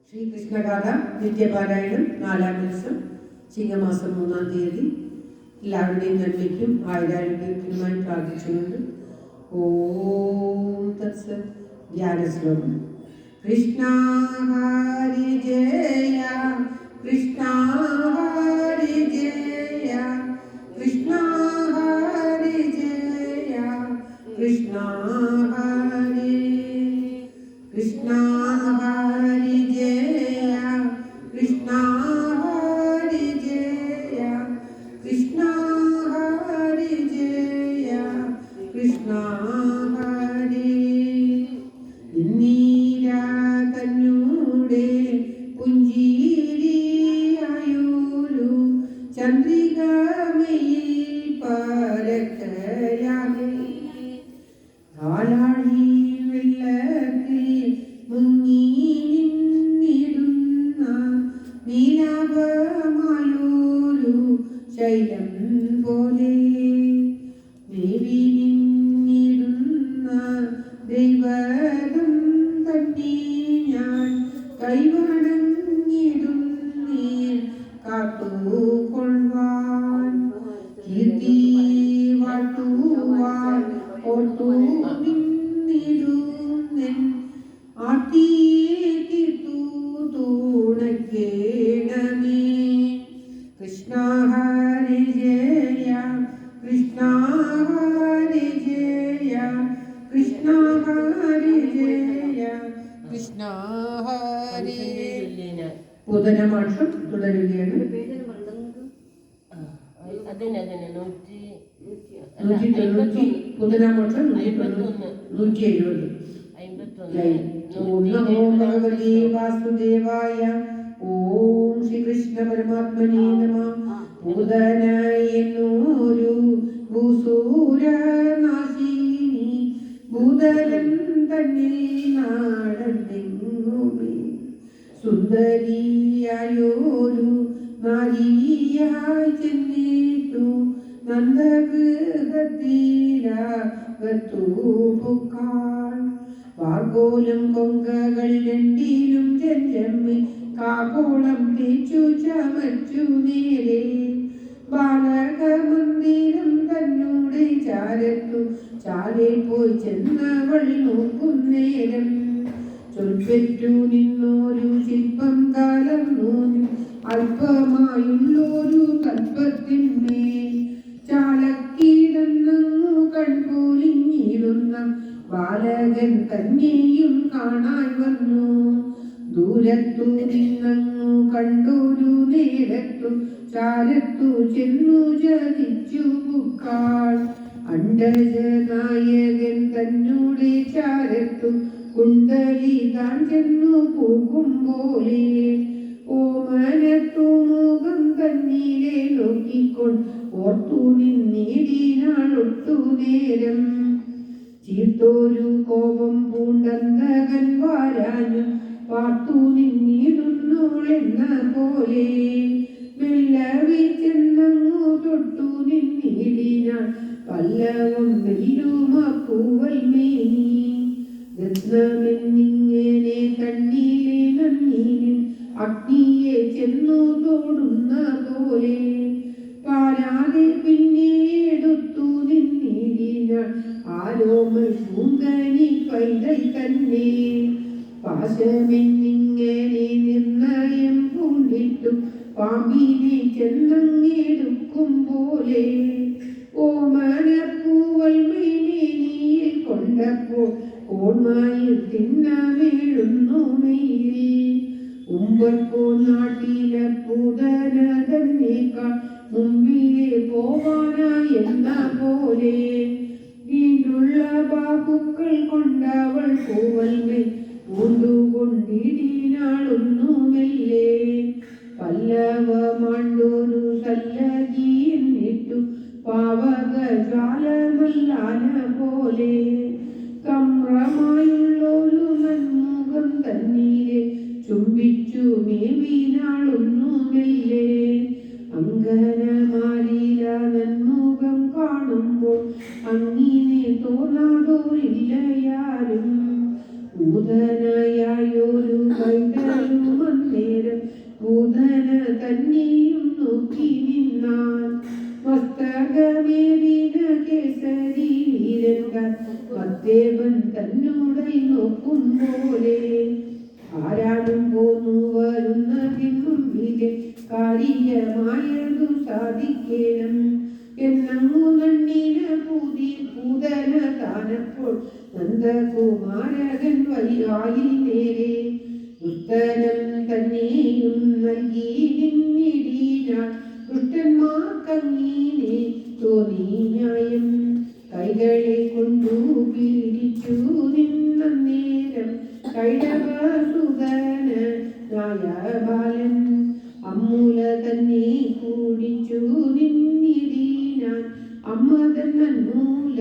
ശ്രീകൃഷ്ണഗാഥ നിത്യപാരായണം 4-ാം ദിവസം ചിങ്ങമാസം 3-ാം തീയതി. എല്ലാവരുടെയും നന്മയ്ക്കും ആയുരാരോഗ്യത്തിനുമായി പ്രാർത്ഥിച്ചുകൊണ്ട് ഓം തത്സത്. ധ്യാനശ്ലോകം. കൃഷ്ണ ഹരി ജയ കൃഷ്ണ ഹരി ജയ കൃഷ്ണ ഹരി ജയ കൃഷ്ണ ഹരി കൃഷ്ണ ഹരി ജയ കൃഷ്ണ ഹരി ജയ കൃഷ്ണ ഹരി ജയ കൃഷ്ണ ഹരി. നീരാ കന്നൂടെ പുഞ്ചിരിയായൊരു ചന്ദ്രികമയിൽ പരക്കയാമേ കാലാഴി വെള്ളത്തിൽ മുങ്ങി നിന്നിടുന്ന നീലാഭമായൊരു ശൈലം പോലെ മേവി നിന്നിടുന്ന ദൈവം തന്നെ ഞാൻ കൈവണങ്ങിടുന്നേ കാത്തുകൊള്ളുവാൻ കീർത്തി വാട്ടുവാൻ ഓർത്തു നിന്നിടുന്നെൻ ആർത്തിയെ തീർത്തു തുണയ്ക്കേണമേ. കൃഷ്ണ ഹരി ജയ കൃഷ്ണ ഹരി ജയ കൃഷ്ണ ഹരി ജയ കൃഷ്ണ ഹരി. പൂതനമാഷം തുടരുകയാണ്. പൂതനമാഷം 170. ഓം നമോ ഭഗവതേ വാസുദേവായ. ഓം ശ്രീകൃഷ്ണ പരമാത്മനേ നമഃ. പൂതന എന്നൊരു ഭൂസൂരനാശിനി ഭൂതലം തന്നിൽ നാടന്നെങ്ങുമേ സുന്ദരിയായൊരു നാരിയായി ചെന്നിട്ടു നന്ദഗൃഹത്തിലകത്തു പുക്കാൾ. വാർഗോലം കൊങ്കകൾ രണ്ടിലും ചെഞ്ചമ്മി കാകോളം തേച്ചു ചമച്ചു നേരെ ബാലകമന്ദിരം തന്നൂടെ ചാരത്തു ചാലെ പോയി ചെന്നവൾ നോക്കുന്നേരം ചൊൽപ്പെറ്റു നിന്നൊരു ശില്പം കലർന്നു അല്പമായുള്ളൊരു തൽപ്പത്തിന്മേൽ ചാലക്കിടന്നു കൺപോലിഞ്ഞിടുന്ന ബാലകൻ തന്നെയും കാണാൻ വന്നു. ദൂരത്തു നിന്നങ്ങു കണ്ടൊരു നേരത്തു ചാരത്തു ചെന്നു ചതിച്ചു പുക്കാൾ. അണ്ടജനായകൻ തന്നൂടെ ചാരത്തു കുണ്ടലി താൻ ചെന്നു പോകും പോലെ ഓമനത്തു മുഖം തന്നീരെ നോക്കിക്കൊണ്ട് ഓർത്തു നിന്നിടിനാളൊട്ടു നേരം. ചീർത്തൊരു കോപം പൂണ്ടന്തകൻ വാരാഞ്ഞു പാർത്തു നിന്നിടുന്നോളെന്ന പോലെ മെല്ലവി ചെന്നങ്ങു തൊട്ടു നിന്നിടിനാൾ പല്ലവം വെല്ലുമ പൂവൽ മേനി. രത്നമെന്നിങ്ങനെ തണ്ണീരെ നന്നീരിൽ അഗ്നിയെ ചെന്നു തോടുന്ന പോലെ പാരാതെ പിന്നെ എടുത്തു നിന്നിടിനാൾ ആരോമൽ പൂങ്കനി പൈതൽ തന്നെ. പാശമെന്നിങ്ങനെ നിർണയം പൂണ്ടിട്ടു പാമ്പിനെ ചെന്നങ്ങിടുക്കും പോലെ ഓമനപ്പൂവൽ മേനിയിൽ കൊണ്ടപ്പോൾ ഓർമ്മയിൽ തിന്ന വീഴുന്നു മെയിൽ. ഉമ്പർക്കോ നാട്ടിലെ പൂതന തന്നേക്കാൾ മുമ്പിലെ പോവാനായെന്ന പോലെ വീണ്ടുള്ള ബാബുക്കൾ കൊണ്ടവൾ പൂവൽമേ പൂണ്ടുകൊണ്ടിടിനാളൊന്നുമല്ലേ. പല്ലവമാണ്ടൊരു സല്ലതി എന്നിട്ടു പാവകജാലമല്ലാന പോലെ കമ്രമായുള്ളൊരു നന്മുഖം തന്നീരെ ചുംബിച്ചു മേവിനാളൊന്നുമല്ലേ. അങ്കനമാരില നന്മുഖം കാണുമ്പോൾ അങ്ങിനെ തോന്നാതോരില്ലയാരും. നൂതനയായൊരു കൈതലുമ ഭൂതന തന്നെയും നോക്കി നിന്നാൻ മസ്തകമേറിന കേസരി വീരൻ മത്തേവൻ തന്നോടൈ നോക്കും പോലെ ആരാടും പോന്നു വരുന്നതിൻ മുമ്പിലെ കാര്യമായതു സാധിക്കണം എന്നങ്ങു നണ്ണീന പൂതന താനപ്പോൾ നന്ദകുമാരകൻ വൈകായിൽ നേരെ ഉത്തരം തന്നെയും നൽകി നിന്നിടീനാൾ ദുഷ്ടന്മാർക്കങ്ങീനെ തോന്നി ന്യായം കൈകളെ കൊണ്ടു പീഡിച്ചു നിന്ന നേരം കൈടവസുതന ബാലൻ അമ്മൂല തന്നെ കൂടിച്ചു നിന്നിടീനാൻ അമ്മ തന്നൂല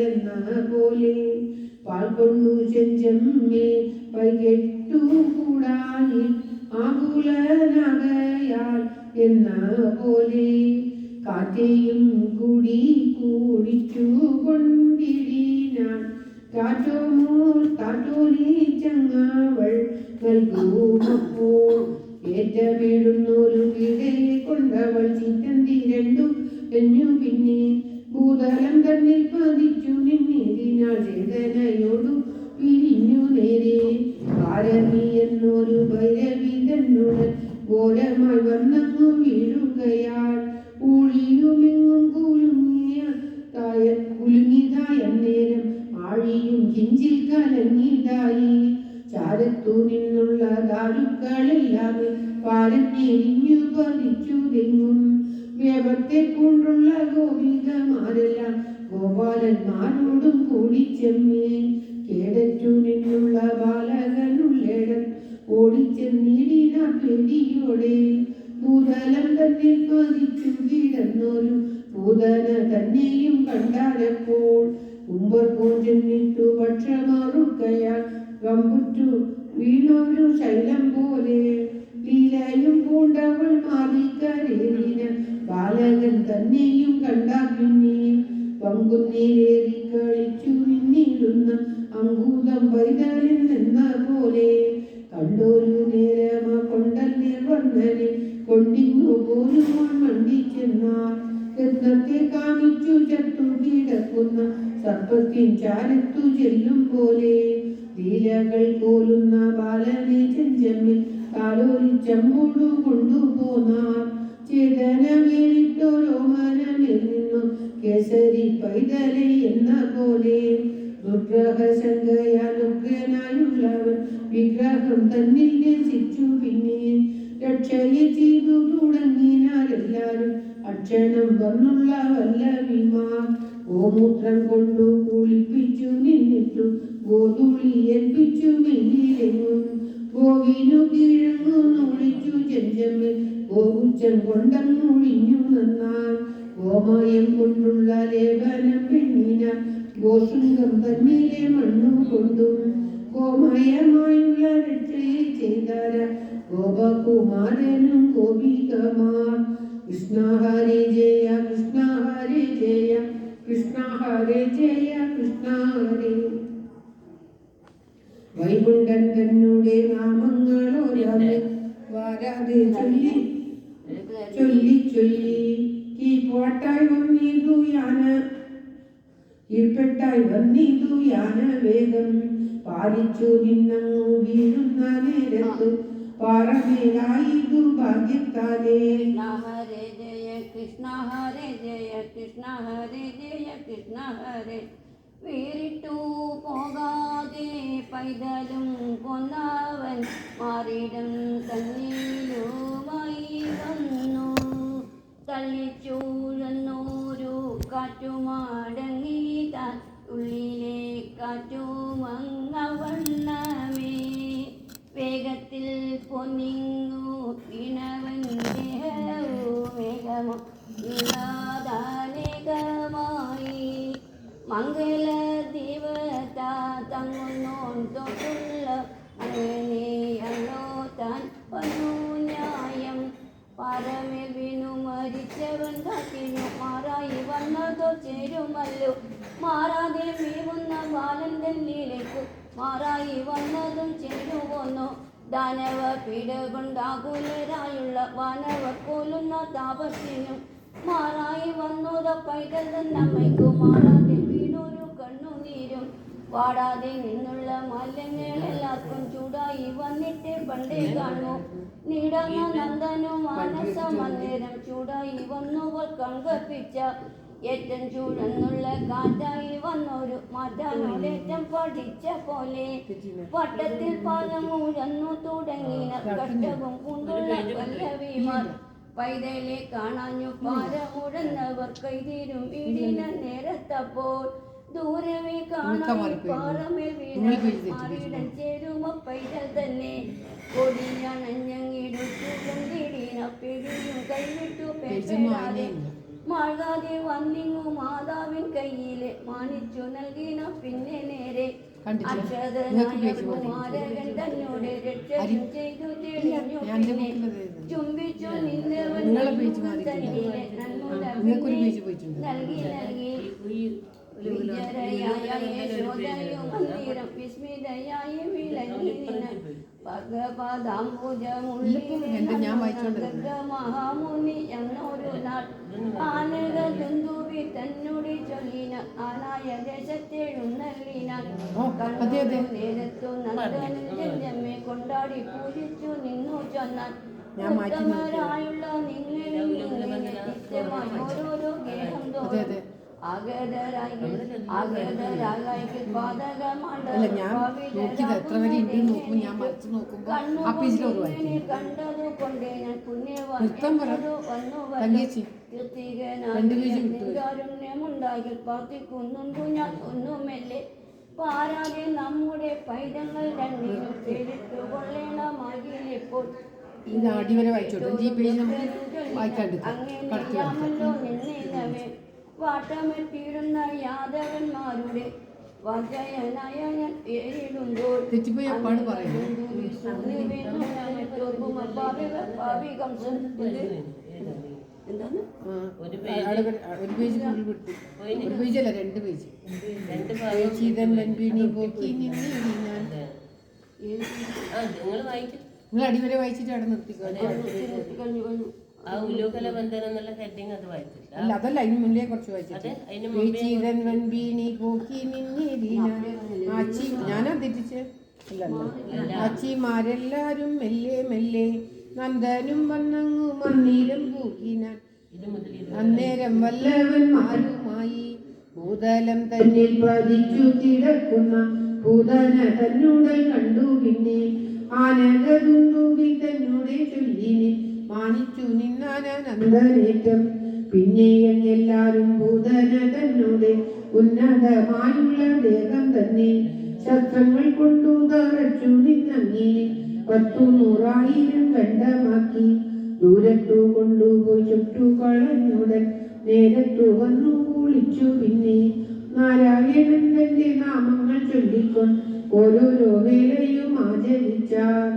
എന്ന പോലെ പാൽ കൊണ്ടു ചെഞ്ചമ്മേ വൈകെട്ടു കൂടായി ആകുലനകയാൽ എന്ന പോലെ കാറ്റേയും കൂടി കൂടിച്ചു കൊണ്ടിടീനാൻ കാറ്റോലി ചങ്ങാവൾ നൽകുമപ്പോൾ ഏറ്റമേടുന്നൊരു കിടയെ കൊണ്ടവൾ ചിറ്റന്തി രണ്ടു എഞ്ഞു പിന്നെ ഭൂതലം തന്നിൽ പതിച്ചു നിന്നിതിനാൾ ചേതനയോടു പിരിഞ്ഞു നേരെ ഭാരമി എന്നൊരു ഭൈരവി തന്നുടൻ ഘോരമായി വന്നങ്ങു വീഴുകയാൽ ഊഴിയുമെങ്ങും കുലുങ്ങിയതായ നേരം ആഴിയും കിഞ്ചിൽ കലങ്ങിയതായി ചാരത്തു നിന്നുള്ള ദാരുക്കളെല്ലാം പാരഞ്ഞെരിഞ്ഞു പതിച്ചു തെങ്ങും വ്യവത്തെ കൊണ്ടുള്ള ഗോപികമാരെല്ലാം ഗോപാലന്മാരോടും കൂടി ചെമ്മേ കേടറ്റു നിന്നുള്ള ബാലകനുള്ളേടൻ ഓടിച്ചെന്നീടിന പേടിയോടെ ഭൂതലം തന്നെ പതിച്ചു കിടന്നൊരു ഭൂതന തന്നെയും കണ്ടാലപ്പോൾ കുമ്പർ പൂഞ്ചെന്നിട്ടു പക്ഷമാറുകയാൽ കമ്പുറ്റു വീണൊരു ശൈലം പോലെ ലീലയും പൂണ്ടവൾ മാറിക്കരേറിന ബാലകൻ തന്നെയും കണ്ടാ പിന്നെ പങ്കുന്നേരേറി കളിച്ചു നിന്നിടുന്ന അങ്കൂതം പൈതലിൽ നിന്ന പോലെ കണ്ടൊരു നേരമ കൊണ്ടല്ലേ വർണ്ണനെ കൊണ്ടിങ്ങു പോരുവാൻ മണ്ടിച്ചെന്നാൽ രത്നത്തെ കാമിച്ചു ചത്തു കിടക്കുന്ന സർപ്പത്തിൻ ചാരത്തു ചെല്ലും പോലെ ലീലകൾ പോലുന്ന ബാലനെ ചെഞ്ചമ്മിൽ കാലോലിച്ചമ്പോടു കൊണ്ടുപോന്നാർ ചേതന വേറിട്ടോരോ മനമിൽ നിന്നു കേസരി പൈതലെ എന്ന പോലെ ദുർഗ്രഹശങ്കയാൽ ഉഗ്രനായുള്ളവൻ വിഗ്രഹം തന്നിൽ രസിച്ചു പിന്നെ രക്ഷയെ ചെയ്തു തുടങ്ങിനാരെല്ലാരും അക്ഷണം വന്നുള്ള വല്ലവിമാർ ഗോമൂത്രം കൊണ്ടു കുളിപ്പിച്ചു നിന്നിട്ടു ഗോതുളി ഏൽപ്പിച്ചു മെന്നിലെങ്ങും ഗോവിനു കിഴങ്ങു നൂളിച്ചു ചെഞ്ചമ്മിൽ ഗോകുച്ചം കൊണ്ടങ്ങുഴിഞ്ഞു നന്നാൻ ഗോമയം കൊണ്ടുള്ള ലേപനം പെണ്ണിന ഗോശൃംഗം തന്നിലെ മണ്ണു കൊണ്ടും ഗോമയമായുള്ള രക്ഷയെ ചെയ്താര ഗോപകുമാരനും ഗോപികമാർ കൃഷ്ണ ഹരേ ജയ കൃഷ്ണ ഹരേ ജയ കൃഷ്ണ ഹരേ ജയ കൃഷ്ണ ഹരേ. വൈകുണ്ഠൻ തന്നുടെ നാമങ്ങളോരാതെ വാരാതെ ചൊല്ലി ചൊല്ലി ചൊല്ലി കീഴ്പോട്ടായി വന്നിതു യാന കീഴ്പ്പെട്ടായി വന്നിതു യാന വേഗം പാലിച്ചു നിന്നങ്ങു വീഴുന്ന നേരത്തു പാറമേലായിതു ഭാഗ്യത്താലേ. ഹരേ ജയ കൃഷ്ണ ഹരേ ജയ കൃഷ്ണ ഹരേ ജയ കൃഷ്ണ ഹരേ. വേറിട്ടു പോകാതെ പൈതലും കൊന്നവൻ മാറിടം തന്നിലുമായി വന്നു തള്ളിച്ചൂഴന്നോരു കാറ്റുമാടങ്ങി താൻ ഉള്ളിലെ കാറ്റുമങ്ങവണ്ണമേ വേഗത്തിൽ പൊന്നിങ്ങു വീണവൻ വേഗമോ ഇല്ലാതാനേകമായി മംഗള ദേവത തങ്ങുന്നോൻ തൊട്ടുള്ള അങ്ങനെയല്ലോ താൻ വന്നു ന്യായം പാറമേൽ വീണു മരിച്ചവൻ കാറ്റിനു മാറായി വന്നതോ ചേരുമല്ലോ മാറാതെ വീഴുന്ന ബാലൻ തന്നിലേക്കു മാറായി വന്നതും ചേരുവോന്നോ ദാനവ പീഡ കൊണ്ടാകുലരായുള്ള വാനവർ കൊല്ലുന്ന താപത്തിനും മാറായി വന്നോത പൈതൽ തന്നമ്മയ്ക്കു മാറാതെ വീണൊരു കണ്ണുനീരും വാടാതെ നിന്നുള്ള മാലിന്യങ്ങളെല്ലാവർക്കും ചൂടായി വന്നിട്ട് പണ്ടേ കാണുമോ നീടന്ന നന്ദനു മാനസം അന്നേരം ചൂടായി വന്നവർ കൺകപ്പിച്ച ഏറ്റം ചൂടെന്നുള്ള കാറ്റായി വന്നൊരു മാറ്റാനോടേറ്റം പഠിച്ച പോലെ വട്ടത്തിൽ പാലമൂഴന്നു തുടങ്ങിന കഷ്ടവും കൊണ്ടുള്ള പല്ലവിമാർ പൈതലെ കാണാഞ്ഞു പാരമുഴന്നവർ കൈതീരും വീടിന നേരത്തപ്പോൾ ദൂരമേ കാണാൻ പാറമേൽ വീടൻ ചേരുമ പൈതൽ തന്നെ കൊടിയണഞ്ഞങ്ങിടുത്തു കൊണ്ടിടീന പെരിയും കൈവിട്ടു പെടാതെ മാഴാതെ വന്നിങ്ങു മാതാവിൻ കയ്യിലെ മാനിച്ചു നൽകിന പിന്നെ നേരെ അക്ഷതനായ കുമാരകൻ തന്നോട് രക്ഷയും ചെയ്തു തെളിഞ്ഞു പിന്നെ ചുംബിച്ചു നിന്നവൻ തന്നിലെ നന്മ നൽകി നൽകി വിജരയായ യശോദയും മന്ദിരം വിസ്മിതയായി വിളങ്ങി മഹാമുനി എന്നൊരു നാൾ ആനക ജന്തുവി തന്നോടി ചൊല്ലിന ആനായ ദേശത്തെഴുന്നള്ളിന കണ്ടു നേരത്തു നന്ദനും ജന്മെ കൊണ്ടാടി പൂജിച്ചു നിന്നു ചൊന്നാൽ ഉത്തമരായുള്ള നിങ്ങളിൽ നിത്യമായി ഓരോരോ ഗേഹം തോന്നും ുണ്ടായി പ്രാർത്ഥിക്കുന്നുണ്ടു ഞാൻ ഒന്നുമല്ലേ പാരാതെ നമ്മുടെ പൈതങ്ങൾ രണ്ടിനും പേരിട്ടു കൊള്ളേണമാകിലിപ്പോൾ അങ്ങനെയാമല്ലോ നിന്നേ വാട്ടമെത്തിയിടുന്ന യാദവന്മാരുടെ വജയനായ ഞാൻ പേരിടുമ്പോൾ നിങ്ങൾ അടിവരെ വായിച്ചിട്ട് അവിടെ നിർത്തിക്കോ. അല്ല അതല്ല അതിന് മുന്നേ കുറച്ച് വായിച്ചിട്ട് ഞാനാ തെറ്റിച്ച് ആച്ചിമാരെല്ലാരും മെല്ലെ മെല്ലെ നന്ദനും വന്നങ്ങു മണ്ണീരം പൂക്കിനാൻ അന്നേരം വല്ലവന്മാരുമായി ഭൂതലം തന്നിൽ പതിച്ചു കിടക്കുന്ന ഭൂതന തന്നൂടൽ കണ്ടു പിന്നെ ആനന്ദുന്തുവി തന്നൂടെ ചൊല്ലിനെ മാനിച്ചു നിന്നാനന്ദനേറ്റം പിന്നെയും എല്ലാരും ഭൂതന തന്നോടെ ഉന്നതമായുള്ള ദേഹം തന്നെ ശസ്ത്രങ്ങൾ കൊണ്ടു തറച്ചു നിന്നങ്ങിനെ 100,000 കണ്ടമാക്കി ദൂരത്തു കൊണ്ടുപോയി ചുട്ടു കളഞ്ഞുടൻ നേരത്തു വന്നു കുളിച്ചു പിന്നെ നാരായണൻ തന്റെ നാമങ്ങൾ ചൊല്ലിക്കൊണ്ട് ഓരോരോ വേലയും ആചരിച്ചാർ.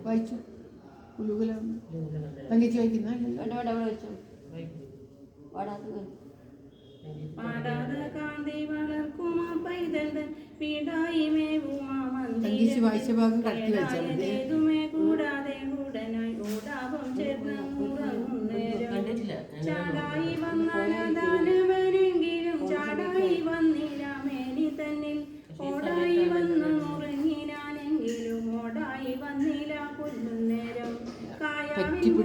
വായിച്ചു തങ്കച്ചി വായിക്കുന്ന തങ്കച്ചി വായിച്ച ഭാഗം കടത്തി വെച്ചാൽ ചാടായി വന്നാലെങ്കിലും ചാടായി വന്നില്ല മേനി തന്നിൽ ഓടായി വന്നു മുറങ്ങിനാനെങ്കിലും ഓടായി വന്നില്ല കൊല്ലുന്നേരം കായാവിൻ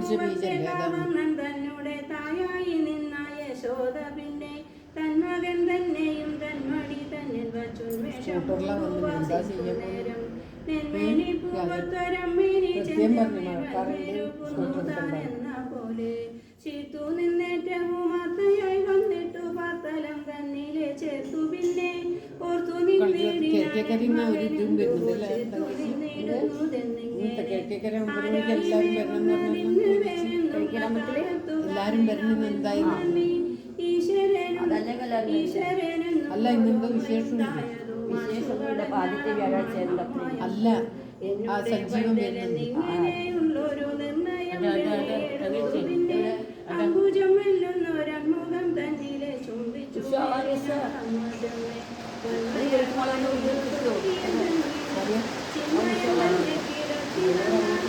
തന്നോടെ തായായി നിന്ന യശോദ പിന്നെ തന്മകൻ തന്നെയും തന്മടി തന്നിൽ വച്ചുന്മേഷം നെന്മേനി പൂവത്തരമ്മേനി ചെന്ന പോലെ ചീർത്തു നിന്നേറ്റവും അത്തയായി വന്നിട്ടു പാത്തലം തന്നിലെ ചേർത്തു പിന്നെ ഓർത്തു എല്ലാരും വരുന്നത് എന്തായിരുന്നു അല്ല ഇന്നെന്തോ വിശേഷം അല്ല ആ സജീവം അംബുജമെല്ലുന്നൊരമുഖം തന്നിലെ ചുംബിച്ചു ും ചിന്മയം തന്നെ കിടത്തി വന്നാൽ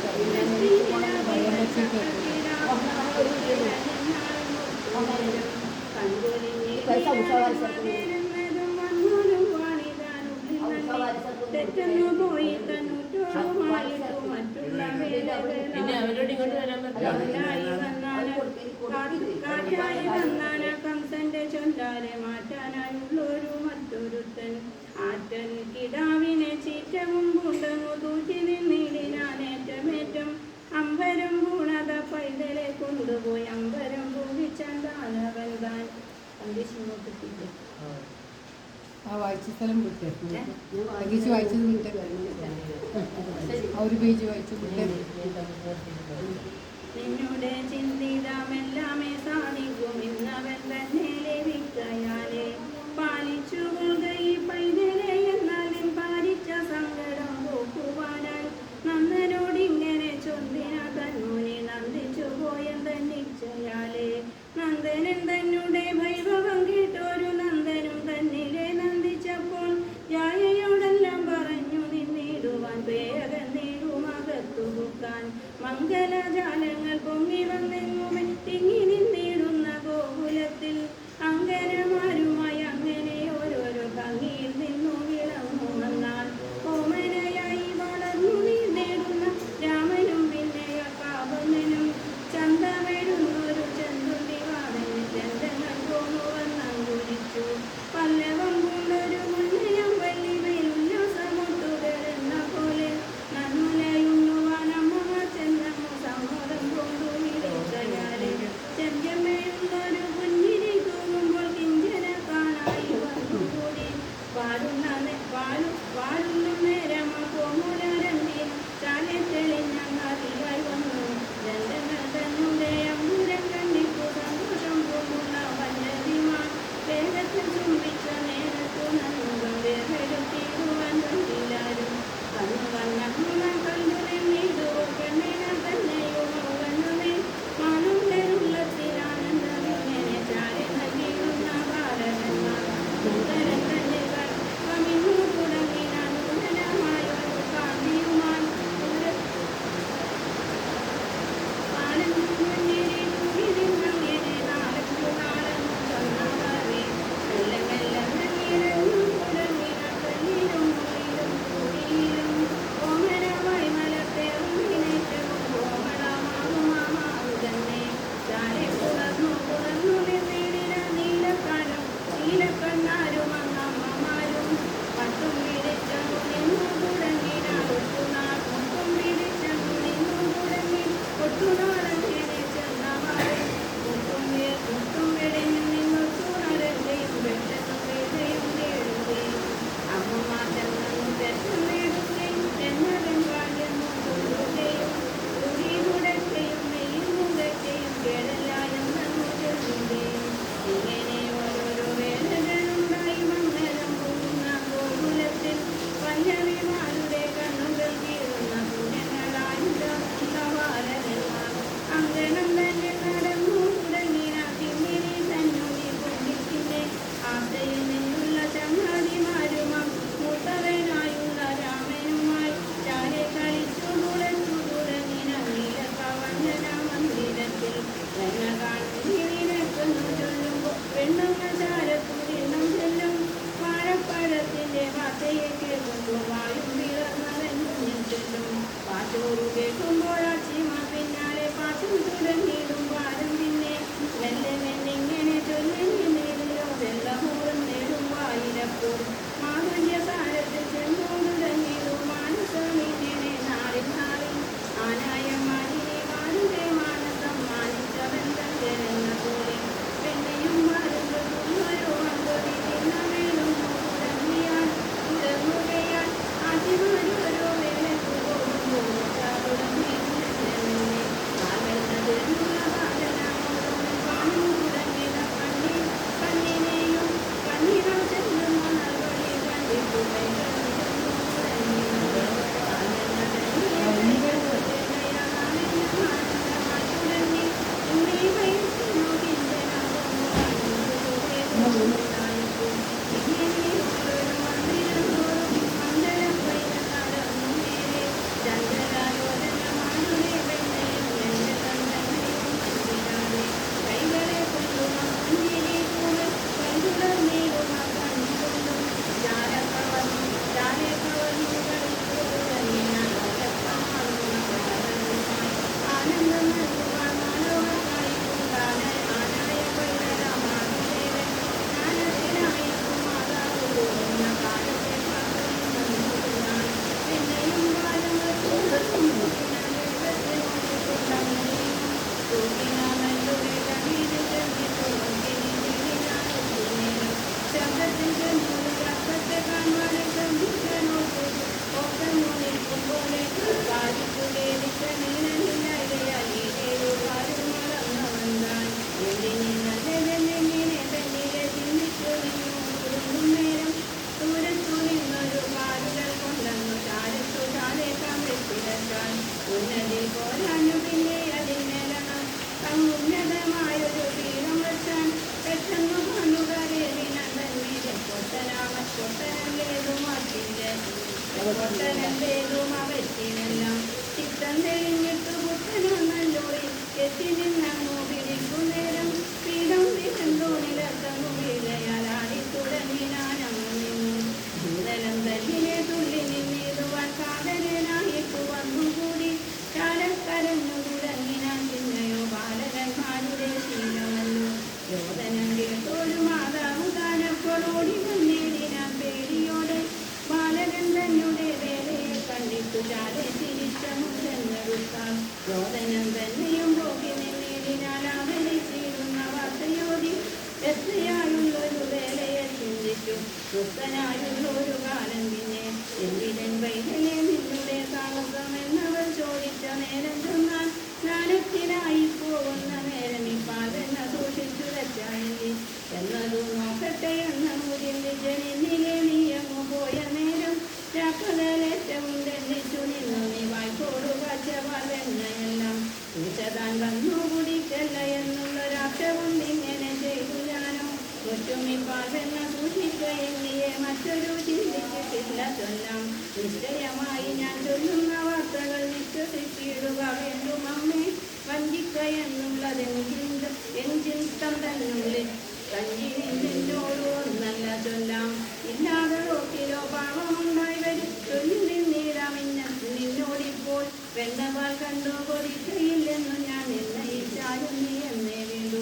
തെറ്റന്നു പോയി തന്നൂറ്റോറുമായിട്ടു മറ്റുള്ള കാറ്റായി വന്നാന കംസന്റെ ചൊല്ലാരെ മാറ്റാനായുള്ളൊരു മറ്റൊരുത്തൻ ആറ്റൻ കിടാവിനെ ചീറ്റവും പൂണ്ടങ്ങു തൂറ്റി നിന്നിടിനാനേറ്റമേറ്റം അമ്പരം പൂണത പൈതലെ കൊണ്ടുപോയി അമ്പരം പൂവിച്ചാണ്ടാനവൻ താൻ കണ്ടിച്ചിങ്ങോട്ടില്ല. ആ വായിച്ച സ്ഥലം വിട്ടേ, തകീച്ച് വായിച്ചത് വിട്ടേ, ആ ഒരു പേജ് വായിച്ചു വിട്ടേ. നിന്നുടെ ചിന്തിതമെല്ലാമേ സാധിക്കും ഇന്നവൻ തന്നെ ലഭിക്കയാലേ പാലിച്ചു കൊള്ളുകൈ പൈതലെ എന്നാലും പാലിച്ച സങ്കടം പോക്കുവാനായി നന്ദനോടിങ്ങനെ ചൊന്തിന തന്നൂനെ നന്ദിച്ചു പോയെന്തന്നിച്ചയാലേ നന്ദനൻ തന്നെ വൈഭവം കേട്ടൊരു നന്ദനും തന്നിലെ നന്ദിച്ചപ്പോൾ ജായയോടെല്ലാം പറഞ്ഞു നിന്നിടുവാൻ പേരകന്നേടുമകത്തു കുക്കാൻ മംഗലജാലങ്ങൾ പൊങ്ങി വന്നെങ്ങുമേ തിങ്ങി നിന്നിടുന്ന ഗോകുലത്തിൽ അങ്കനമാരുമായി അങ്ങനെ ഓരോരോ ഭംഗിയിൽ നിന്നു വിളങ്ങു വന്നാൽ ഓമനയായി വളർന്നു നീണ്ടിടുന്ന രാമനും പിന്നെ കാവനും ചന്തമെഴുന്നൊരു ചെന്തുണ്ടിവാദന് ചന്തങ്ങൾ പോന്നു വന്നങ്കുരിച്ചു പല്ലവം കൊണ്ടൊരു മുന്നയം വല്ലി മേലുല്ലാസമൊട്ടുകളെന്ന പോലെ നന്നുലയുണ്ണുവാൻ അമ്മ ചെന്നമ്മ സമ്മതം കൊണ്ടു വിളിച്ചയാലെ ചെന്റമ്മയുള്ളൊരു പുഞ്ചിരി തൂങ്ങുമ്പോൾ കിഞ്ചന കാണായി വന്നുകൂടി വാഴുന്ന നേരമ പോമുലരണ്ടി ചാലെ തെളിഞ്ഞങ്ങറിയായി വന്നു ജനങ്ങൾ തന്നെ അമ്പുരം കണ്ടിട്ടു സന്തോഷം പോലുള്ള വല്ലതിമാൻ വേഗത്തിൽ ചുംബിച്ച നേരത്തു നന്നുകം വേഗെടുത്തിടുവാൻ കണ്ടില്ലാരും കണ്ണു കണ്ണ കണ്ടു നിന്നിടുവോ പെണ്ണിന തന്നെയോ മൗവനുമേ മാനുള്ളത്തിലാനന്ദമിങ്ങനെ ചാരി നൽകിയിരുന്ന ഭാരതന്മാർ നൂതനം തന്നെ കമിന്നു തുടങ്ങിന നൂതനമായൊരു കാന്തിയുമാൻ Thank you. നിശ്ചയമായി ഞാൻ ചൊല്ലുന്ന വാർത്തകൾ വിശ്വസിച്ചിടുക വേണ്ടും അമ്മേ. വഞ്ചിക്ക എന്നുള്ളതെഞ്ചിത്തം തന്നുള്ളിൽ കഞ്ചിനോട് ഒന്നല്ല ചൊല്ലാം. ഇല്ലാതെ റോട്ടിലോ പാവമുണ്ടായി വരും ചൊല്ലി നിന്നോടിപ്പോൾ വെണ്ണപാൽ കണ്ടു കൊതിക്കയില്ലെന്നു ഞാൻ നിർണയിച്ചാലും നീ എന്നേ വീണ്ടു.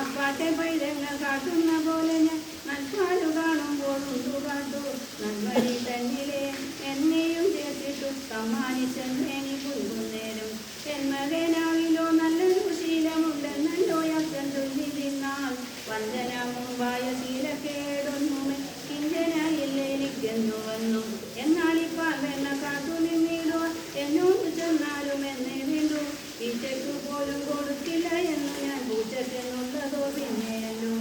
അപ്പാട്ടെ പൈതങ്ങൾ കാട്ടുന്ന പോലെ ഞാൻ നൽപാലു കാണുമ്പോൾ ഉണ്ടു കാട്ടു. നന്മഴി തന്നിലെ എന്നെയും ചേർത്തിട്ടു സമ്മാനിച്ചെന്നേനി പുൽകുന്നേരം. എന്മകനാവിലോ നല്ലൊരു ശീലമുണ്ടെന്നല്ലോ അച്ഛൻ ചൊല്ലിരുന്നാൽ. വഞ്ചന മുമ്പായ ശീലക്കേടൊന്നുമേ കിഞ്ചനായില്ലെനിക്കെന്നു വന്നു. എന്നാൽ ഇപ്പാൽ വെണ്ണ കാത്തു നിന്നിടുക എന്നോട് ചെന്നാലും എന്നേ വീണ്ടു. ഈച്ചയ്ക്കു പോലും കൊടുക്കില്ല എന്ന് ഞാൻ പൂച്ചക്കെന്നുള്ളതോ പിന്നെയല്ലോ.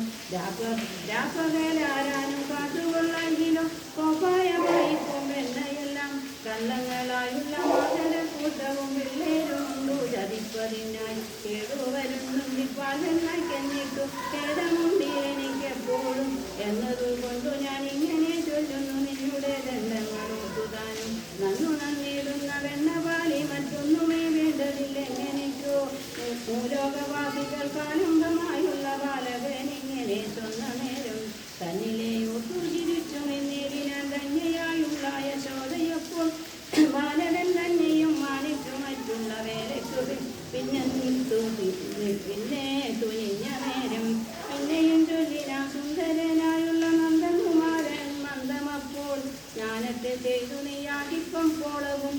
രാപ്പകലാരാനും കാത്തുകൊള്ളെങ്കിലോ കോപായമായിപ്പോ വെണ്ണയെല്ലാം കള്ളങ്ങളായുള്ള മാതലക്കൂട്ടവും പിള്ളേരുമുണ്ടു ചതിപ്പതിനായി. കേടുവരുന്നുണ്ടിപ്പാൽ വെണ്ണയ്ക്കെന്നിട്ടു ഖേദമുണ്ടി എനിക്കെപ്പോഴും എന്നതുകൊണ്ടു ഞാൻ ഇങ്ങനെ ചൊല്ലുന്നു നിന്നുടെ ദണ്ഡങ്ങളോട്ടുതാനും. നന്നു നന്നിടുന്ന വെണ്ണപാലി മറ്റൊന്നുമേ വേണ്ടതില്ലെങ്ങനെക്കോ. ഭൂലോകവാസികൾ കാലുംബമായുള്ള ബാലകനിങ്ങനെ ചൊന്ന നേരം തന്നിലെ ഒത്തു ചിരിച്ചു നിന്നിടിനാൻ ധന്യയായുള്ള യശോദയപ്പോൾ ബാലകൻ തന്നെയും മാനിച്ചു മറ്റുള്ള വേലയ്ക്കു പിന്നെ തുനിഞ്ഞ നേരം. പിന്നെയും ചൊല്ലിനാ സുന്ദരനായുള്ള നന്ദകുമാരൻ മന്ദമപ്പോൾ സ്നാനത്തെ ചെയ്തു നീയാകിപ്പം പോളവും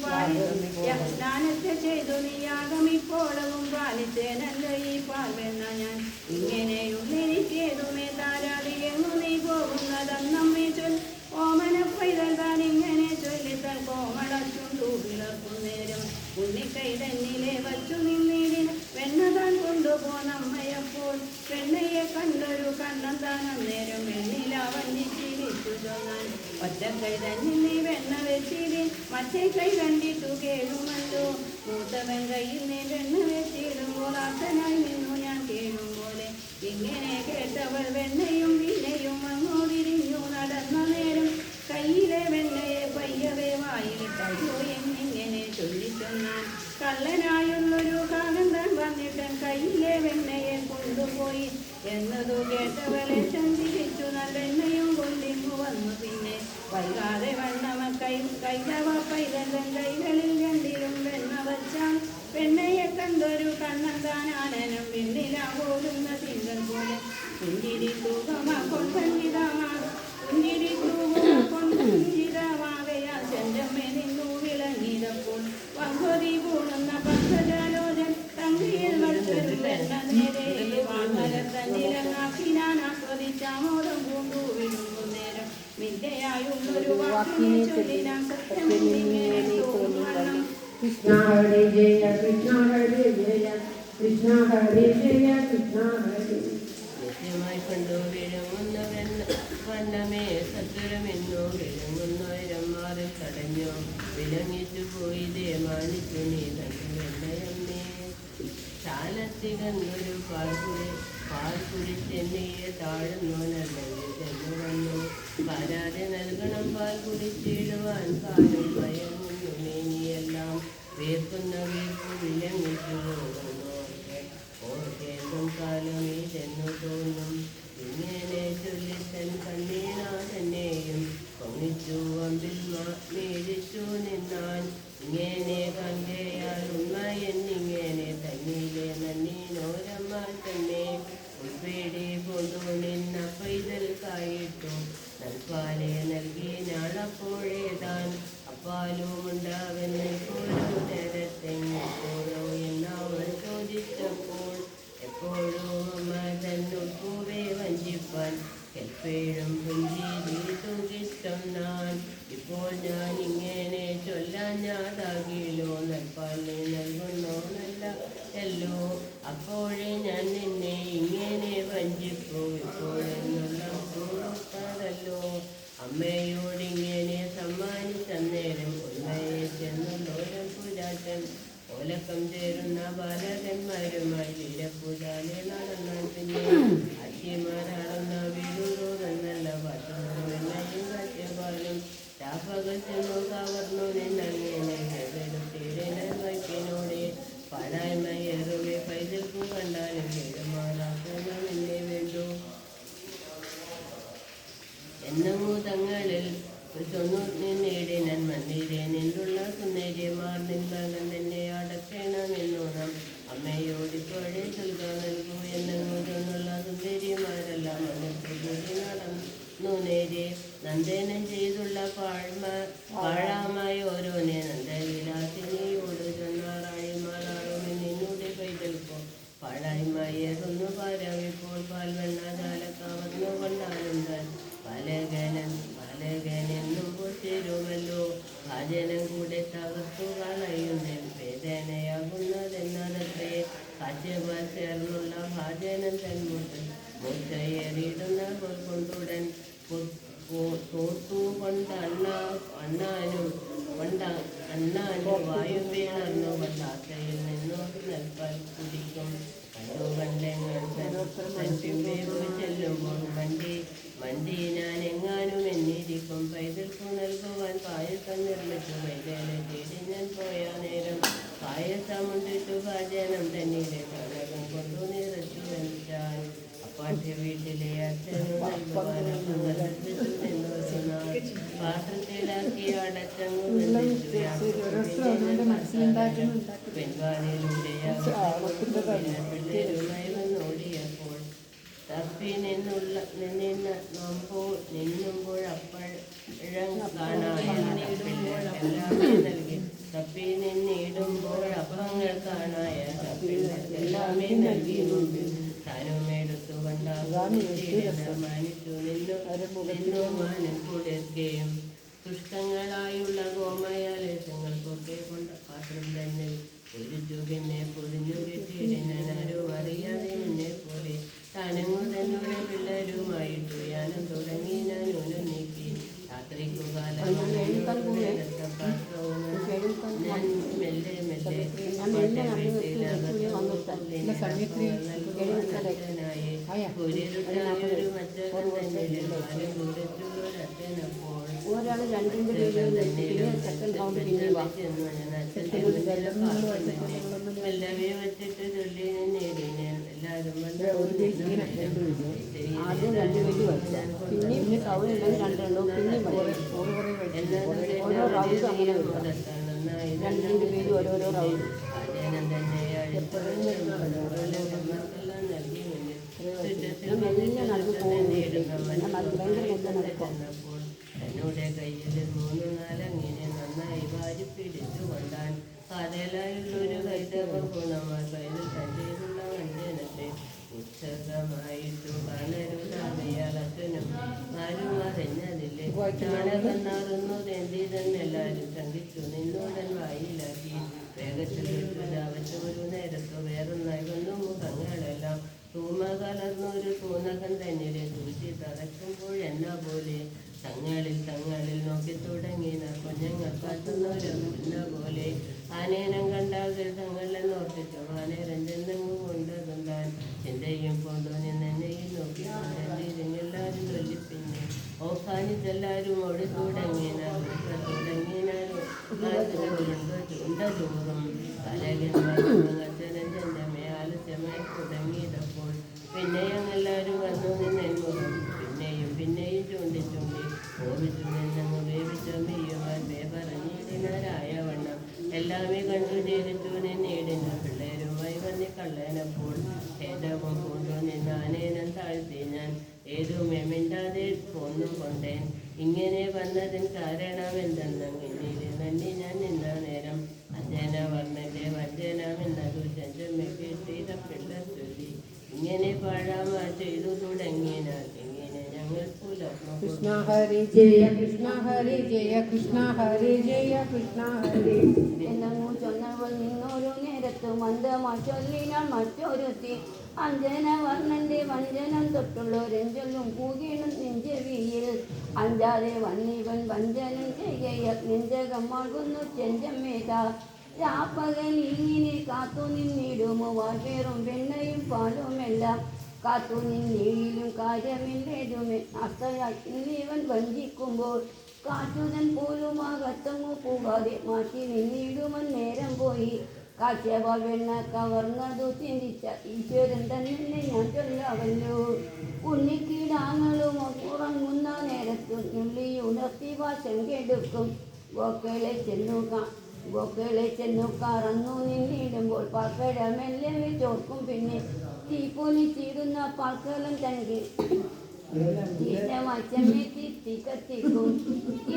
സ്നാനത്തെ ചെയ്തു നീയാകമിപ്പോളവും പാലിച്ചേനല്ലോ ഈ പാൽവെണ്ണ ഞാൻ. ഇങ്ങനെയുള്ളെനിക്കേതുമേ താരാതി എങ്ങു നീ പോകുന്നതെന്നമ്മേ ചൊല്ലി ഓമന പൈതൽ താൻ ഇങ്ങനെ ചൊല്ലിത്താൽ കോമളച്ചുണ്ടു പിളർക്കും നേരം. ഉണ്ണിക്കൈ തന്നിലെ വച്ചു നിന്നിടിന വെണ്ണ താൻ കൊണ്ടുപോന്നമ്മയപ്പോൾ വെണ്ണയെ കണ്ടൊരു കണ്ണം താൻ അന്നേരം വെണ്ണില വഞ്ചിച്ചിരിച്ചു ചൊന്നാൻ. ഒറ്റക്കൈ തന്നിൽ നീ വെണ്ണ വെച്ചിടി മറ്റേ കൈ കണ്ടിട്ടു കേഴുമല്ലോ. മൂത്തവൻ കയ്യിൽ നീ വെണ്ണ വെച്ചിടുമ്പോൾ അർത്ഥനായി നിന്നു ഞാൻ കേഴും പോലെ. ഇങ്ങനെ കേട്ടവൾ വെണ്ണയും പിന്നെയും അങ്ങോതിരിഞ്ഞു നടന്ന നേരം കയ്യിലെ വെണ്ണയെ പയ്യവേ വായിലിട്ടയോ എന്നിങ്ങനെ ചൊല്ലിച്ചൊന്നാൻ. കള്ളനായുള്ളൊരു കാലം താൻ വന്നിട്ടൻ കയ്യിലെ വെണ്ണയെ കൊണ്ടുപോയി എന്നതു കേട്ടവളെ ചന്തിരിച്ചു നല്ലെണ്ണയും കൊണ്ടിങ്ങു വന്നു. പിന്നെ വൈകാതെ വെണ്ണമ കൈതവ പൈതൻ കൈകളിൽ രണ്ടിലും വെണ്ണ വച്ചാൽ വെണ്ണയെ കണ്ടൊരു കണ്ണൻ താൻ ആനനം വെണ്ണില പോലുന്ന തിങ്കൾ പോലെ. പുഞ്ചിരി തൂകമാ കൊണ്ടങ്ങിതമാകയാൽ ചെഞ്ചമ്മേ നിന്നു വിളങ്ങിയപ്പോൾ വങ്കോതി പൂണുന്ന പങ്കജാലോചൻ തങ്കിയിൽ വച്ചൊരു വെണ്ണ നേരെ വാൾമല തന്നിലങ്ങാക്കി ഞാൻ ആസ്വദിച്ചാമോദം പൂണ്ടു വിടുന്നു നേരം. മിഥ്യയായുള്ളൊരു വാക്കിനെ ചൊല്ലിനാൻ സത്യം ഇങ്ങനെ തോന്നുവണ്ണം. കൃഷ്ണ ഹരി ജയ കൃഷ്ണ ഹരി ജയ കൃഷ്ണ ഹരി ജയ കൃഷ്ണ ഹരി. നിത്യമായി കൊണ്ടു വിഴുങ്ങുന്ന വണ്ണമേ സത്വരമെന്നോ വിഴുങ്ങുന്നൊരമ്മാതെ തടഞ്ഞോ. വിലങ്ങിച്ചു പോയി ദേമാനിച്ചു നീ തന്നമ്മേ. ശാലത്തികന്നൊരു പാൽ കുടിച്ചെന്നിയെ താഴുന്നു നല്ലെങ്കിൽ ചെന്നു വന്നു. പാരാതെ നൽകണം പാൽ കുടിച്ചിടുവാൻ കാലും ഭയങ്ങുന്നു മേനിയെല്ലാം. വേർക്കുന്ന വീർപ്പു വിലങ്ങിച്ചു പോകുന്നു ഓർക്കേണ്ടും കാലം ഇതെന്നു തോന്നും. ഇങ്ങനെ ചൊല്ലിത്തൻ കണ്ണീണ തന്നെയും പൊങ്ങിച്ചു അമ്പിൽ മേടിച്ചു നിന്നാൻ. ഇങ്ങനെ കങ്കയാൽ ഉമ്മ എന്നിങ്ങനെ തന്നിലെ നന്നീനോരമ്മാൽ തന്നെ ഉൾപ്പേടി കൊണ്ടു നിന്ന പൈതൽക്കായിട്ടു നൽപാലെ നൽകി നാളപ്പോഴേ താൻ. അപ്പാലുമുണ്ടാകുന്നപ്പോഴോ നേരത്തെപ്പോഴോ എന്നവൾ ചോദിച്ചപ്പോൾ എപ്പോഴോ അമ്മ തന്നുൾപ്പൂവെ വഞ്ചിപ്പാൻ എപ്പോഴും പുഞ്ചിരിട്ടുകിഷ്ടം ഞാൻ. ഇപ്പോൾ ഞാൻ ഇങ്ങനെ ചൊല്ലാൻ ഞാതാകിലോ നൽപാലിനെ നൽകുന്നോ നല്ല എല്ലോ. അപ്പോഴേ ഞാൻ നിന്നെ ഇങ്ങനെ വഞ്ചിപ്പോ ഇപ്പോഴെന്നുള്ള കൂടല്ലോ. അമ്മയോടിങ്ങനെ സമ്മാനിച്ചന്നേരം ഉമ്മയെ ചെന്നുള്ളോരം പുരാട്ടൻ ഓലക്കം ചേരുന്ന ബാലകന്മാരുമായി വീരപൂജാലെ നടന്നാൽ. പിന്നെ അച്ഛിമാരാടുന്ന വീടുണ്ടോ എന്നല്ല പാട്ടും വെണ്ണയും കാറ്റപാലും രാപ്പകൽ ചെന്നു കവർന്നു നിന്നങ്ങനെ എടുത്തിടനൻ വൈപ്പിനോടെ പാഴായ്മയേറുമേ പൈതൽക്കു കണ്ടാലും കേടുമാറാക്കുന്ന നിന്നെ വേണ്ടു എന്നങ്ങു തങ്ങളിൽ ചൊന്നു നിന്നിടിനൻ മന്ദിരെ നിന്നുള്ള സുന്ദരിമാർ നിൻമകൻ തന്നെ അടക്കണമെന്നോണം അമ്മയോടിപ്പോഴേ നൽകാൻ നൽകൂ എന്നങ്ങു ചൊന്നുള്ള സുന്ദരിമാരെല്ലാം അന്നത്തെ കൂടി നടന്നു നേരെ നന്ദേനം ചെയ്തുള്ള പാഴാമായ ഓരോനെ നന്ദവിലാസിനിയോട് ചൊന്നാറായിമാറാകുമെ നിന്നൂടെ പൈതൽക്കോ പാഴായ്മയേറുന്നു പാരാവിപ്പോൾ പാൽവെണ്ണ ചാലക്കാവർന്നു കൊണ്ടാലും താൻ പാലകനെന്നും ചേരുമല്ലോ ഭാജനം കൂടെ തകർത്തു കളയുന്നേൻ വേദനയാകുന്നതെന്നതത്രേ കാഴ്ചപാൽ ചേർന്നുള്ള ഭാജനം തന്മുട്ട് മൂർച്ചയേറിയിടുന്ന കൊണ്ടുടൻ തോർത്തു കൊണ്ട് അണ്ണാനും വായു വീണർന്നു കൊണ്ടാക്കയിൽ നിന്നു നൽപാൽ കുടിക്കും കണ്ടു കണ്ടെങ്ങൾ ചെല്ലുമ്പോൾ മണ്ടി ഞാൻ എങ്ങാനും എന്നിരിക്കും പൈതൽക്കു നൽകുവാൻ പായസം നിർമ്മിച്ചു പൈതലെ തേടി ഞാൻ പോയ നേരം പായസമുണ്ടിട്ടു ഭാജനം തന്നിലെ കനകം കൊണ്ടു നിറച്ചു വെച്ചാൽ അപ്പാന്റെ വീട്ടിലെ അച്ഛനും പാത്രത്തിലാക്കി അടച്ചങ്ങു പെൺവാനിലൂടെ പിള്ളേരുമായി വന്നോടിയപ്പോൾ തപ്പി നിന്നുമ്പോൾ അപ്പഴം കാണായ എല്ലാമേ നൽകി തപ്പി നിന്നിടുമ്പോൾ അപ്പങ്ങൾ കാണായ എല്ലാമേ നൽകിയിട്ടുണ്ട് താനുമെടുത്തു മാനിച്ചു നിന്നു മാനം കുളിർക്കുകയും ശുഷ്കങ്ങളായുള്ള ഗോമയാലേശങ്ങൾക്കൊക്കെ കൊണ്ട് പാത്രം തന്നെ പൊരിച്ചു പിന്നെ പൊതിഞ്ഞു കെട്ടിയിടാനും അറിയാതെ നിന്നെ പോലെ താനങ്ങു തന്നെ പിള്ളേരുമായിട്ടു യാനം തുടങ്ങി ഞാൻ ഊനം നീക്കി രാത്രിക്കു കാലം ഞാൻ മെല്ലെ ഒരു മച്ചകൻ തന്നെ ഒരാൾ രണ്ടിൻ്റെ മെല്ലവേ വച്ചിട്ട് ചൊല്ലി നേടിനെ എല്ലാവരും ആദ്യം രണ്ട് വലിയ പിന്നെ സൗകര്യം രണ്ടെണ്ണവും പിന്നെ ഓരോ റൗണ്ട് അങ്ങനെ രണ്ട് പേരും ഓരോരോ റൗണ്ട് എന്നോടെ കയ്യിൽ 3-4 അങ്ങനെ നന്നായി വാരി പിടിച്ചു കൊണ്ടാൻ കാതലായുള്ളൊരു കൈതക ഗുണമായി കയ്യിൽ തന്റേതുള്ള വഞ്ചനത്തെ ഉത്സവമായിട്ടു കാണരുതാമയാൽ അച്ഛനും ആരും അറിഞ്ഞതില്ലേ ചാണകന്നാറുന്നതെന്തിതെന്നെല്ലാരും ശങ്കിച്ചു നിന്നോടൻ വായിലാക്കി വേഗത്തിൽ വിട്ടുലാവച്ച ഒരു നേരത്തോ വേറൊന്നായി വന്നു മുഖങ്ങളെല്ലാം തൂമ കലർന്നൊരു തൂനകൻ തന്നെ തൂച്ചി തറയ്ക്കുമ്പോൾ എന്നാ പോലെ തങ്ങളിൽ നോക്കി തുടങ്ങിന കുഞ്ഞങ്ങൾ കാത്തുന്നവരും എന്ന പോലെ ആനേനം കണ്ടാകൽ തങ്ങളെന്നോർത്തിട്ടു ആനേരം ചെന്നെങ്ങും കൊണ്ടതും താൻ ചിന്തയും കൊണ്ടു നിന്നെയും നോക്കി എല്ലാവരും ചൊല്ലിപ്പിന്നെ ഓക്കാനിച്ചെല്ലാവരും ഓടി തുടങ്ങിനാലും ചൂണ്ടും കലകൻ ചെന്തമേ ആലസ്യമായി തുടങ്ങിയതപ്പോൾ പിന്നെയും എല്ലാവരും വന്നു നിന്നെന്മുഖം പിന്നെയും ചൂണ്ടി ഓർമ്മിച്ചു നിന്നങ്ങ് വേവിച്ചമ്മയുവാൻ പറഞ്ഞിടിനാരായ വണ്ണം എല്ലാമേ കണ്ടു ചെയ്തിട്ടു നിന്നിടിന പിള്ളേരുമായി വന്നി കള്ളനപ്പോൾ ഏതവും കൊണ്ടു നിന്നാനേനം താഴ്ത്തി ഞാൻ ഏതുമേ മിണ്ടാതെ പോന്നുകൊണ്ടേൻ ഇങ്ങനെ വന്നതിന് കാരണം എന്തെന്നിൽ നന്ദി ഞാൻ നിന്ന നേരം അഞ്ജന വർണ്ണന്റെ വഞ്ചനമെന്നതു ചെഞ്ചമ്മ കേട്ടിത പിള്ളർ ചൊല്ലി ഇങ്ങനെ പാഴാമാ ചെയ്തു തുടങ്ങിനാൽ ഇങ്ങനെ ഞങ്ങൾ പുലർന്നു കൃഷ്ണ ഹരി ജയ കൃഷ്ണ ഹരി ജയ കൃഷ്ണ ഹരി ജയ കൃഷ്ണ ഹരി എന്നങ്ങു ചൊന്നവൾ നിന്നൊരു നേരത്തു മന്ദമായി ചൊല്ലിനാൾ മറ്റൊരുത്തി അഞ്ജന വർണ്ണന്റെ വഞ്ചനം തൊട്ടുള്ളൊരെഞ്ചൊല്ലും കൂകിടും നെഞ്ചെവിയിൽ അഞ്ചാതെ വന്നിവൻ വഞ്ചനം ചെയ്യ നെഞ്ചകമാകുന്നു ചെഞ്ചമ്മേത രാപ്പകൽ ഇങ്ങനെ കാത്തു നിന്നിടുമോ വാഴ്വേറും വെണ്ണയും പാലുമെല്ലാം കാത്തു നിന്നീഴിലും കാര്യമില്ലേതുമേ അസ്തയായി ഇന്നിവൻ വഞ്ചിക്കുമ്പോൾ കാറ്റുതൻ പോലും അകത്തങ്ങു പോകാതെ മാറ്റി നിന്നിടുമൻ നേരം പോയി. കാഴ്ചപാൽ വെണ്ണ കവർന്നതു ചിന്തിച്ച ഈശ്വരൻ തന്നെ ഞാൻ ചൊല്ലാവല്ലോ. ഉണ്ണിക്കിടാങ്ങളും ഉറങ്ങുന്ന നേരത്തു നുള്ളി ഉണർത്തി വാശം കെടുക്കും. ഗോക്കളെ ചെന്നു കറന്നു നിന്നിടുമ്പോൾ പാൽക്കട മെല്ലെ വെച്ചോർക്കും. പിന്നെ തീപ്പൊലിച്ചിടുന്ന പാൽക്കലം തനിക്ക് കത്തിക്കും.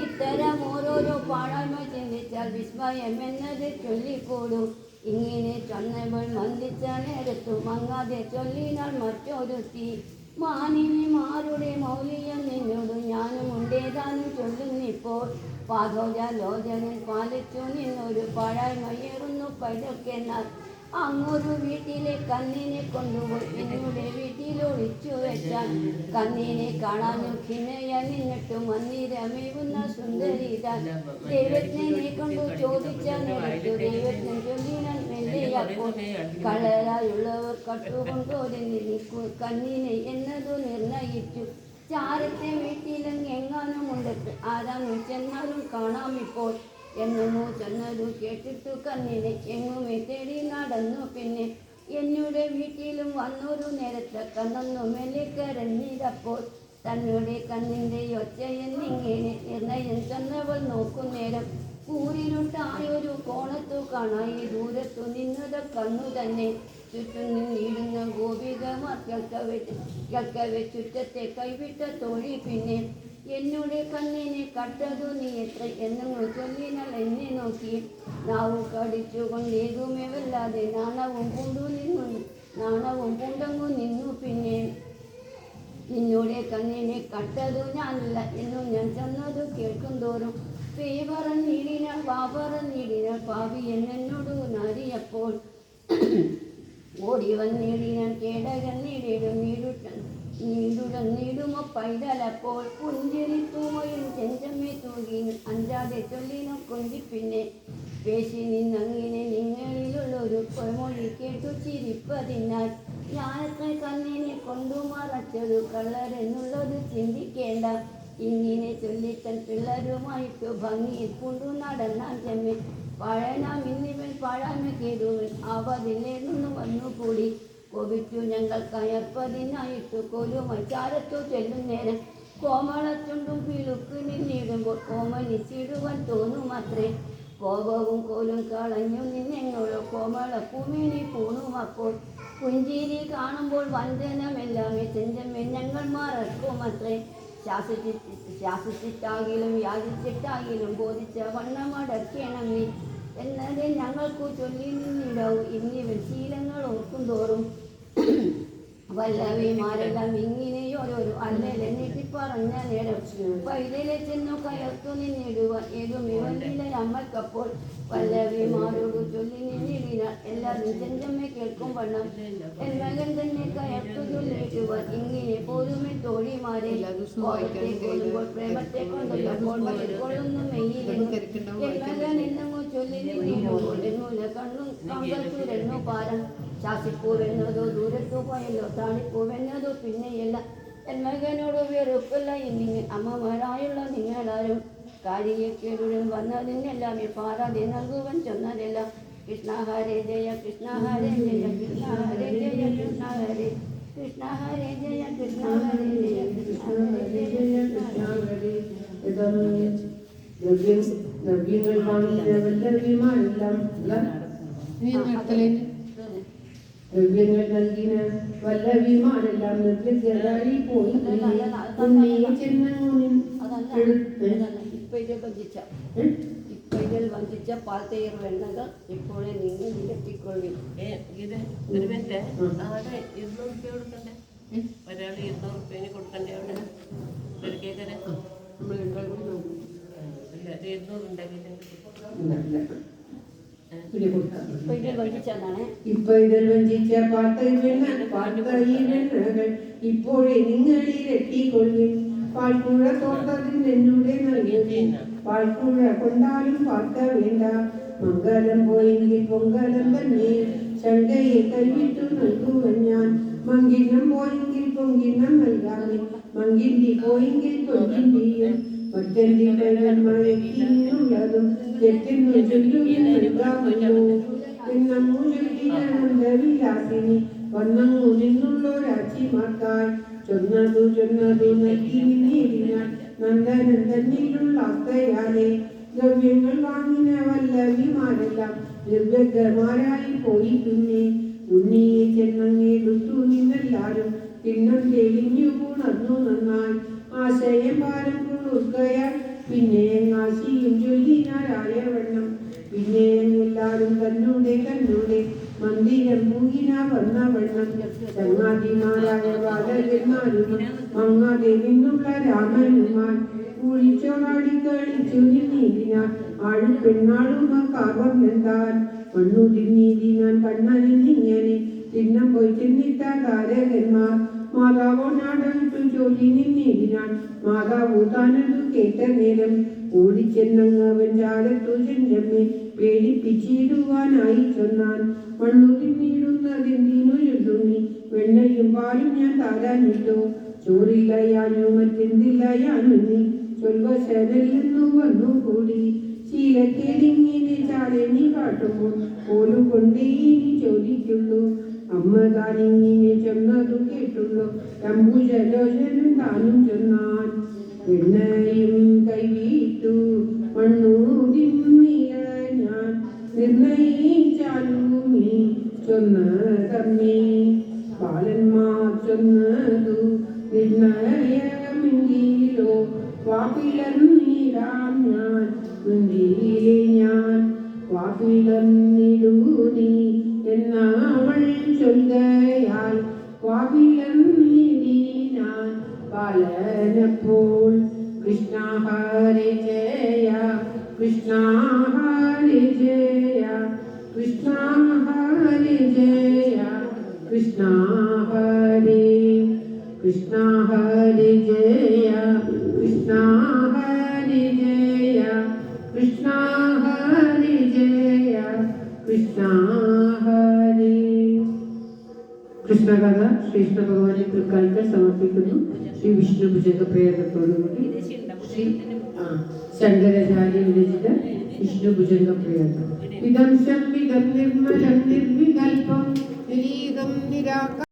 ഇത്തരം ഓരോരോ പാഴായ്മ ചിന്തിച്ചാൽ വിസ്മയം എന്നത് ചൊല്ലിക്കൂടും. ഇങ്ങനെ ചൊന്നവൾ മന്ദിച്ച നേരത്തു മങ്ങാതെ ചൊല്ലിനാൾ മറ്റൊരുത്തി. മാനിനിമാരുടെ മൗലിയം നിന്നോട് ഞാനും ഉണ്ടേതാനും ചൊല്ലുന്നിപ്പോൾ. പാദോജലോചനൻ പാലിച്ചു നിന്നൊരു പാഴായ്മയേറുന്നു പൈതൽക്കെന്നാൽ. അങ്ങൊരു വീട്ടിലെ കന്നിനെ കൊണ്ടുപോയി എന്നുടെ വീട്ടിലൊളിച്ചു വെച്ചാൽ. കന്നിനെ കാണാനും ഖിന്നയായി നിന്നിട്ടു മന്ദിരമേവുന്ന സുന്ദരിതാൻ. ദൈവജ്ഞനെ കൊണ്ടു ചോദിച്ച നേരത്തു ദൈവജ്ഞൻ ചൊല്ലിനാൽ മെല്ലെയപ്പോൾ. കളരായുള്ളവർ കട്ടുകൊണ്ടോരിക്കു കന്നിനെ എന്നതു നിർണയിച്ചു. ചാരത്തെ വീട്ടിലും എങ്ങാനും ഉണ്ടത്ത് ആരാനും ചെന്നാലും കാണാമിപ്പോൾ. എന്നു ചെന്നതു കേട്ടിട്ടു കന്നിനെ എങ്ങുമേ തേടി നടന്നു. പിന്നെ എന്നുടെ വീട്ടിലും വന്നൊരു നേരത്തെ കണ്ണൊന്നു മെല്ലെ കരഞ്ഞിടപ്പോൾ. തന്നുടെ കണ്ണിൻ്റെ ഒച്ചയെന്നിങ്ങനെ നിർണയം ചെന്നവൾ നോക്കുന്നേരം കൂരിരുട്ടായൊരു കോണത്തു കാണായി ദൂരത്തു നിന്നത് കണ്ണു തന്നെ. ചുറ്റും നിന്നിടുന്ന ഗോപികമാർ കേൾക്കവെ ചുറ്റത്തെ കൈവിട്ട തോഴി. പിന്നെ എന്നുടെ കണ്ണിനെ കട്ടതു നീ എത്ര എന്നങ്ങ് ചൊല്ലിനാൾ എന്നെ നോക്കി. നാവു കടിച്ചുകൊണ്ടേകുമേ വല്ലാതെ നാണവും പൂണ്ടങ്ങു നിന്നു. പിന്നെ നിന്നോടെ കണ്ണിനെ കട്ടതു ഞാനല്ല എന്നു ഞാൻ ചെന്നതു കേൾക്കും തോറും പേയ് പറഞ്ഞിടിനാൾ പറഞ്ഞിടിനാൾ പാവി എന്നോടു നാരിയപ്പോൾ. ഓടി വന്നിടിനാൻ കേടകൻ നീടുമോ പൈതലപ്പോൾ. പുഞ്ചിരി തൂമയും ചെഞ്ചമ്മേ തൂകിനും അഞ്ചാതെ ചൊല്ലിനോ കൊഞ്ചി. പിന്നെ പേശി നിന്നങ്ങനെ നിങ്ങളിലുള്ളൊരു മൊഴി കേട്ടു ചിരിപ്പതിനാൽ. ഞാനത്ര കണ്ണിനെ കൊണ്ടു മറച്ചതു കള്ളരെന്നുള്ളത് ചിന്തിക്കേണ്ട. ഇങ്ങനെ ചൊല്ലിത്തൻ പിള്ളരുമായിട്ടു ഭംഗിയിൽ കൊണ്ടു നടന്നാൻ ചെമ്മേ. പഴനാം ഇന്നിവൻ പാഴായ്മ കേടുവൻ ആവതിലേന്നു വന്നുകൂടി. കോപിച്ചു ഞങ്ങൾ കയർപ്പതിനായിട്ടു കോലുമായി ചാരത്തു ചെല്ലുന്നേരം. കോമളച്ചുണ്ടും പിളുക്ക് നിന്നിടുമ്പോൾ കോമനിച്ചിടുവാൻ തോന്നുമത്രേ. കോപവും കോലും കളഞ്ഞു നിന്നെങ്ങളോ കോമള കുമിനി പൂണുമപ്പോൾ. പുഞ്ചിരി കാണുമ്പോൾ വഞ്ചനമെല്ലാമേ ചെഞ്ചമ്മേ ഞങ്ങൾ മറക്കുമത്രേ. ശാസിച്ചിട്ടാകിലും യാചിച്ചിട്ടാകിലും ബോധിച്ച വണ്ണമടക്കണം നീ എന്നതേ ഞങ്ങൾക്കു ചൊല്ലി നിന്നിടവും. ഇന്നിവൻ ശീലങ്ങൾ ഓർക്കും തോറും വല്ലവിമാരെല്ലാം ഇങ്ങനെ ഓരോരോ അല്ലെന്നിട്ട് പറഞ്ഞ നേരം പൈതലെ ചെന്നു കയർത്തു നിന്നിടുവാൻ ഏതുമേ വന്നില്ല അമ്മക്കപ്പോൾ. വല്ലവിമാരോട് ചൊല്ലി നിന്നിടിനാൽ എല്ലാവരും ചെഞ്ചമ്മ കേൾക്കും വണ്ണം. എൻ മകൻ തന്നെ കയർത്തു ചൊല്ലിടുവാൻ ഇങ്ങനെ പോരുമേ തോഴിമാരെ. കൊള്ളുമ്പോൾ പ്രേമത്തെ കൊണ്ടുള്ളപ്പോൾ കൊള്ളുന്നു മെയ്യിലെന്നു എൻ മകൻ എന്നങ്ങു ചൊല്ലി നിന്നിടുമ്പോൾ എന്നൂല കണ്ണും കമ്പൽ തുരന്നു പാരം. ശാസിപ്പൂവെന്നതോ ദൂരത്തു പോയല്ലോ താളിപ്പൂവെന്നതോ പിന്നെയല്ല. എൻ മകനോട് വെറുപ്പല്ല എന്നിങ്ങനെ അമ്മമാരായുള്ള നിങ്ങളാരും. കാര്യക്കേടുടൻ വന്നതിനെല്ലാമേ പാരാതെ നൽകുവൻ ചൊന്നതെല്ലാം. കൃഷ്ണ ഹരേ ജയ കൃഷ്ണ ഹരേ ജയ കൃഷ്ണ ഹരേ ജയ കൃഷ്ണ ഹരേ കൃഷ്ണ ഹരേ ജയ കൃഷ്ണ ഹരേ ജയ കൃഷ്ണ ഹരേ ജയ കൃഷ്ണ ഹരേ. ദ്രവ്യങ്ങൾ വാങ്ങിയ വല്ലവിമാരെല്ലാം ദ്രവ്യങ്ങൾ നൽകിന വല്ലവിമാരെല്ലാം നിർദ്ദരായി പോയി. ഇപ്പൈതൽ വഞ്ചിച്ച പാൽത്തയർ വേണ്ടത് ഇപ്പോഴേ നിങ്ങൾ നിരത്തിക്കൊള്ളും. ഒരാൾ 200 കൊടുക്കണ്ടേ? അവിടെ ഒരു കേക്കര 200 ഇപ്പൈതൽ വഞ്ചിച്ച പാൽത്തൈവെണ്ണകൾ ഇപ്പോഴേ നിങ്ങളിരട്ടിക്കൊള്ളും. പാൽക്കുഴ തോട്ടതിൽ എന്നൂടെ നൽകി പാൽക്കുഴ കൊണ്ടാലും പാർക്ക വേണ്ട. മംഗലം പോയെങ്കിൽ പൊങ്കലം തന്നെ ശങ്കയെ കൈവിട്ടു നൽകുവൻ ഞാൻ. മങ്കിന്നം പോയെങ്കിൽ പൊങ്കിന്നം നൽകാമേ. മങ്കിന്തി പോയെങ്കിൽ പൊങ്കിന്തിയും ഒറ്റന്തി മയക്കിയുള്ളതും തെറ്റെന്നു ചൊല്ലുകയാമല്ലോ എന്നങ്ങു ചൊല്ലിനന്ദവിലാസിനി വന്നങ്ങു നിന്നുള്ളൊരാച്ചിമാർക്കായി ചൊന്നതു നൽകി നിന്നിടിനാൻ നന്ദനൻ തന്നിലുള്ള അത്തയാലെ ദ്രവ്യങ്ങൾ വാങ്ങിന വല്ലവിമാരെല്ലാം നിർവ്യഗ്രമാരായി പോയി പിന്നെ ഉണ്ണിയെ ചെന്നങ്ങെടുത്തു നിന്നെല്ലാരും തിണ്ണം തെളിഞ്ഞു ഉണർന്നു നന്നായി ആശയം ഭാരം കുളിർക്കയാൽ പിന്നെ ആശിയും ചൊല്ലിനാരായ വണ്ണം പിന്നെ എല്ലാവരും തന്നൂടെ മന്ദിരം മൂകിന വന്ന വണ്ണം ചങ്ങാതിമാരായ ബാലകന്മാരും മങ്ങാതെ നിന്നുള്ള രാമനുമായി കുളിച്ചോടാടി കളിച്ചു നിന്നീതിനാൽ ആഴും പെണ്ണാളുമാർ വന്നെന്താൻ മണ്ണു തിന്നീതിനാൻ കണ്ണനിന്നിങ്ങനെ തിന്നം പോയി ചെന്നിട്ട താരകന്മാർ മാതാവോ നാടവിട്ടു ചൊല്ലി നിന്നീതിനാൽ മാതാവോ താനതു കേട്ട നേരം ഓടിച്ചെന്നങ്ങവൻ ചാരത്തു ചെഞ്ചമ്മെ പേടിപ്പിച്ചിടുവാനായി ചൊന്നാൻ മണ്ണു തിന്നിടുന്നതെന്തിനു ചൊല്ലുണ്ണി വെണ്ണയും പാലും ഞാൻ താരാനിട്ടോ ചോറില്ലയാനോ മറ്റെന്തില്ലയാനു നീ ചൊൽവശരല്ലെന്നു വന്നു കൂടി ശീലക്കേടിങ്ങിനെ ചാരനി കാട്ടുമ്പോൾ പോലും കൊണ്ടേ ഇനി ചോദിക്കുള്ളൂ അമ്മ താനിങ്ങിനെ ചെന്നതു കേട്ടുള്ളൂ രംബുജലോചനും താനും ചൊന്നാൻ വെണ്ണയും കൈവിട്ടു മണ്ണു തിന്നില്ല ഞാൻ നിർണയിച്ചാലൂമി ചൊന്ന തമ്മി ബാലന്മാർ ചൊന്നതു നിർണയമെങ്കിലോ വാപ്പിളന്നിടാം ഞാൻ മുന്തിയിലെ ഞാൻ വാപ്പിളന്നിടൂനി എന്നവൾ ചൊല്ലയാൽ വാപ്പിളന്നിടിനാൻ ബാലനപ്പോൾ കൃഷ്ണ ഹരേ ജയ കൃഷ്ണ ഹരേ ജയ കൃഷ്ണ ഹരേ ജയ കൃഷ്ണ ഹരേ കൃഷ്ണ ഹരേ ജയ കൃഷ്ണ ഹരേ ജയ കൃഷ്ണ ഹരേ ജയ കൃഷ്ണ ഹരേ. കൃഷ്ണകഥ ശ്രീകൃഷ്ണ ഭഗവാനെ തൃക്കാലത്ത് സമർപ്പിക്കുന്നു. ശ്രീ വിഷ്ണു ഭുജക പ്രേരണത്തോടുകൂടി ശ്രീ ശങ്കരാചാര്യ വിരചിത വിഷ്ണു ഭുജംഗ പ്രേരണം. ഇതം സംവിധം നിർമ്മലം നിർവികൽപം നിരീകം നിരാക